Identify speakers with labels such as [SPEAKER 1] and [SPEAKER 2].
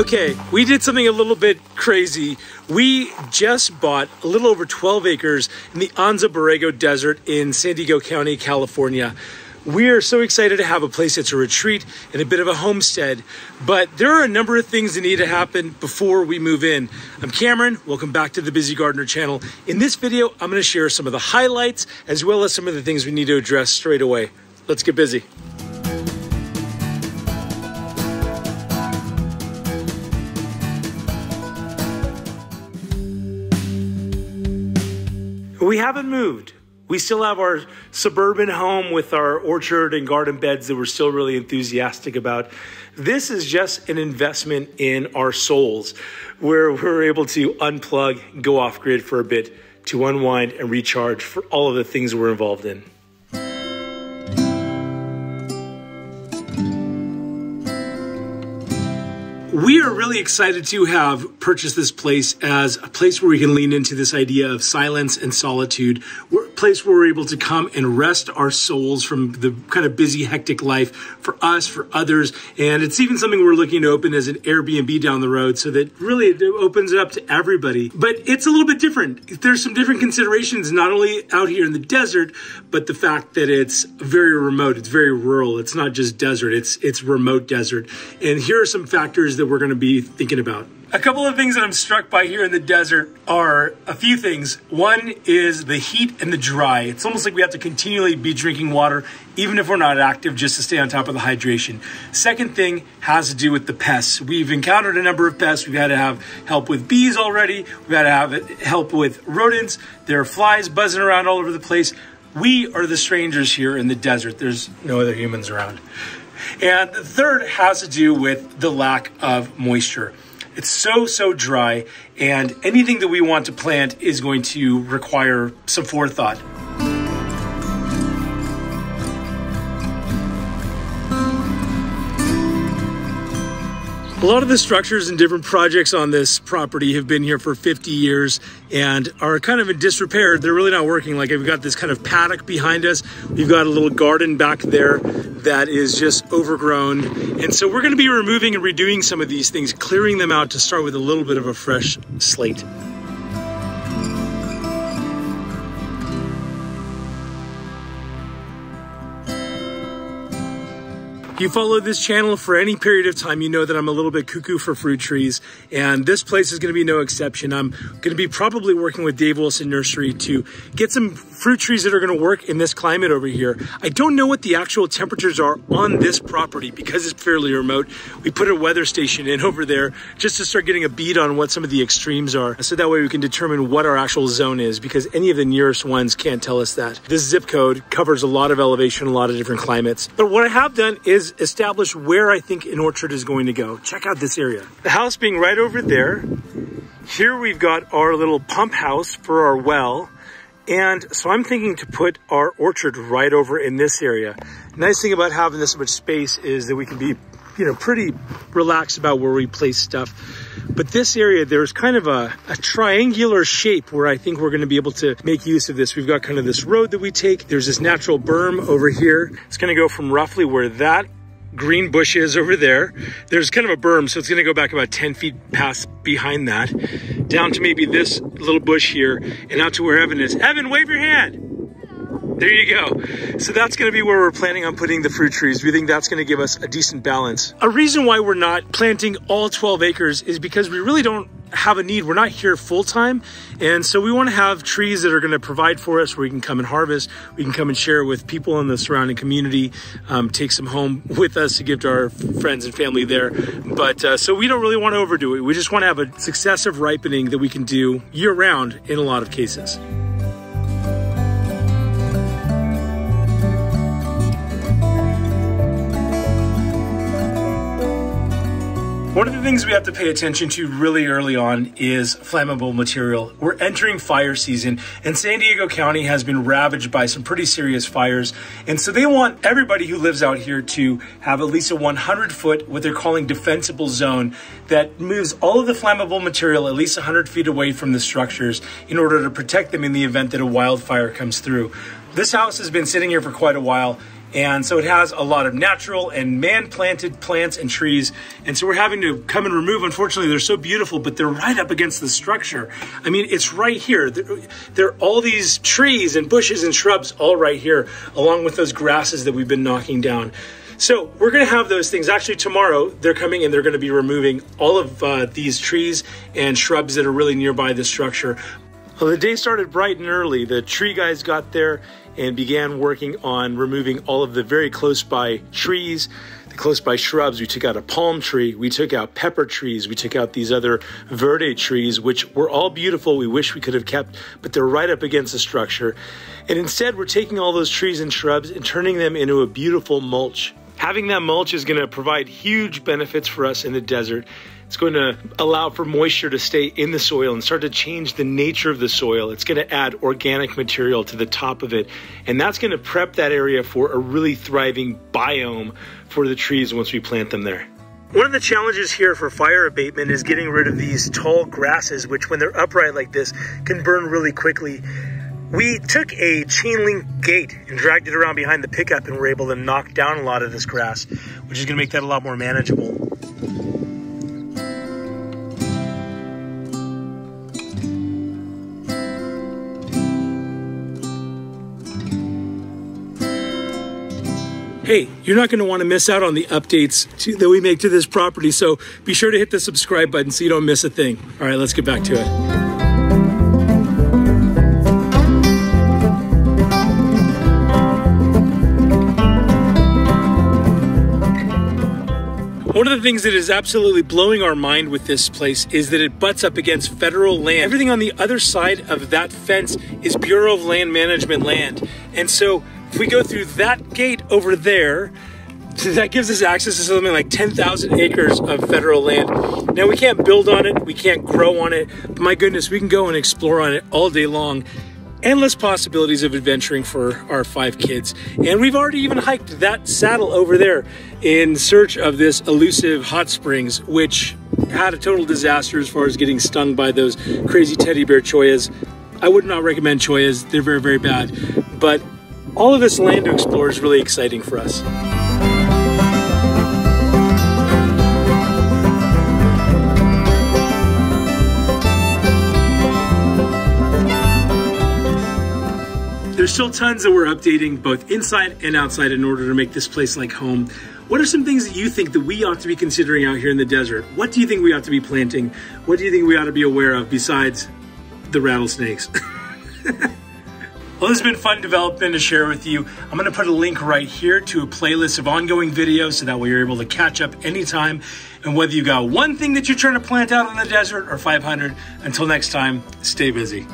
[SPEAKER 1] Okay, we did something a little bit crazy. We just bought a little over 12 acres in the Anza Borrego Desert in San Diego County, California. We are so excited to have a place that's a retreat and a bit of a homestead, but there are a number of things that need to happen before we move in. I'm Cameron, welcome back to the Busy Gardener channel. In this video, I'm gonna share some of the highlights as well as some of the things we need to address straight away. Let's get busy. We haven't moved. We still have our suburban home with our orchard and garden beds that we're still really enthusiastic about. This is just an investment in our souls, where we're able to unplug, go off grid for a bit, to unwind and recharge for all of the things we're involved in. We are really excited to have purchased this place as a place where we can lean into this idea of silence and solitude. We're a place where we're able to come and rest our souls from the kind of busy, hectic life for us, for others. And it's even something we're looking to open as an Airbnb down the road so that really it opens it up to everybody. But it's a little bit different. There's some different considerations, not only out here in the desert, but the fact that it's very remote, it's very rural. It's not just desert, it's remote desert. And here are some factors that we're going to be thinking about. A couple of things that I'm struck by here in the desert are a few things. One is the heat and the dry. It's almost like we have to continually be drinking water, even if we're not active, just to stay on top of the hydration. Second thing has to do with the pests. We've encountered a number of pests. We've had to have help with bees already. We've had to have help with rodents. There are flies buzzing around all over the place. We are the strangers here in the desert. There's no other humans around. And the third has to do with the lack of moisture. It's so dry, and anything that we want to plant is going to require some forethought. A lot of the structures and different projects on this property have been here for 50 years and are kind of in disrepair. They're really not working. Like, we've got this kind of paddock behind us. We've got a little garden back there that is just overgrown. And so we're going to be removing and redoing some of these things, clearing them out to start with a little bit of a fresh slate. If you follow this channel for any period of time, you know that I'm a little bit cuckoo for fruit trees, and this place is going to be no exception. I'm going to be probably working with Dave Wilson Nursery to get some fruit trees that are going to work in this climate over here. I don't know what the actual temperatures are on this property because it's fairly remote. We put a weather station in over there just to start getting a bead on what some of the extremes are, so that way we can determine what our actual zone is, because any of the nearest ones can't tell us that. This zip code covers a lot of elevation, a lot of different climates. But what I have done is establish where I think an orchard is going to go. Check out this area. The house being right over there. Here we've got our little pump house for our well. And so I'm thinking to put our orchard right over in this area. Nice thing about having this much space is that we can be, pretty relaxed about where we place stuff. But this area, there's kind of a triangular shape where I think we're going to be able to make use of this. We've got kind of this road that we take. There's this natural berm over here. It's going to go from roughly where that green bush is over there. There's kind of a berm, so it's going to go back about 10 feet past behind that, down to maybe this little bush here, and out to where Evan is. Evan, wave your hand. There you go. So that's going to be where we're planning on putting the fruit trees. We think that's going to give us a decent balance. A reason why we're not planting all 12 acres is because we really don't have a need. We're not here full time. And so we want to have trees that are going to provide for us, where we can come and harvest. We can come and share with people in the surrounding community, take some home with us to give to our friends and family there. But so we don't really want to overdo it. We just want to have a successive ripening that we can do year round in a lot of cases. One of the things we have to pay attention to really early on is flammable material. We're entering fire season, and San Diego County has been ravaged by some pretty serious fires. And so they want everybody who lives out here to have at least a 100-foot, what they're calling defensible zone, that moves all of the flammable material at least 100 feet away from the structures in order to protect them in the event that a wildfire comes through. This house has been sitting here for quite a while, And so it has a lot of natural and man-planted plants and trees. And so we're having to come and remove. Unfortunately, they're so beautiful, but they're right up against the structure. I mean, it's right here. There are all these trees and bushes and shrubs all right here, along with those grasses that we've been knocking down. So we're going to have those things. Actually, tomorrow they're coming and they're going to be removing all of these trees and shrubs that are really nearby the structure. Well, the day started bright and early. The tree guys got there and began working on removing all of the very close by trees, the close by shrubs. We took out a palm tree, we took out pepper trees, we took out these other verde trees, which were all beautiful. We wish we could have kept, but they're right up against the structure. And instead, we're taking all those trees and shrubs and turning them into a beautiful mulch. Having that mulch is going to provide huge benefits for us in the desert. It's going to allow for moisture to stay in the soil and start to change the nature of the soil. It's going to add organic material to the top of it. And that's going to prep that area for a really thriving biome for the trees once we plant them there. One of the challenges here for fire abatement is getting rid of these tall grasses, which when they're upright like this can burn really quickly. We took a chain link gate and dragged it around behind the pickup and were able to knock down a lot of this grass, which is going to make that a lot more manageable. Hey, you're not going to want to miss out on the updates that we make to this property, so be sure to hit the subscribe button so you don't miss a thing. All right, let's get back to it. One of the things that is absolutely blowing our mind with this place is that it butts up against federal land. Everything on the other side of that fence is Bureau of Land Management land. And so if we go through that gate over there, that gives us access to something like 10,000 acres of federal land. Now, we can't build on it, we can't grow on it, but my goodness, we can go and explore on it all day long. Endless possibilities of adventuring for our 5 kids. And we've already even hiked that saddle over there in search of this elusive hot springs, which had a total disaster as far as getting stung by those crazy teddy bear choyas. I would not recommend choyas, they're very, very bad. But all of this land to explore is really exciting for us. There's still tons that we're updating both inside and outside in order to make this place like home. What are some things that you think that we ought to be considering out here in the desert? What do you think we ought to be planting? What do you think we ought to be aware of besides the rattlesnakes? Well, this has been fun development to share with you. I'm going to put a link right here to a playlist of ongoing videos so that way you're able to catch up anytime. And whether you got one thing that you're trying to plant out in the desert or 500, until next time, stay busy.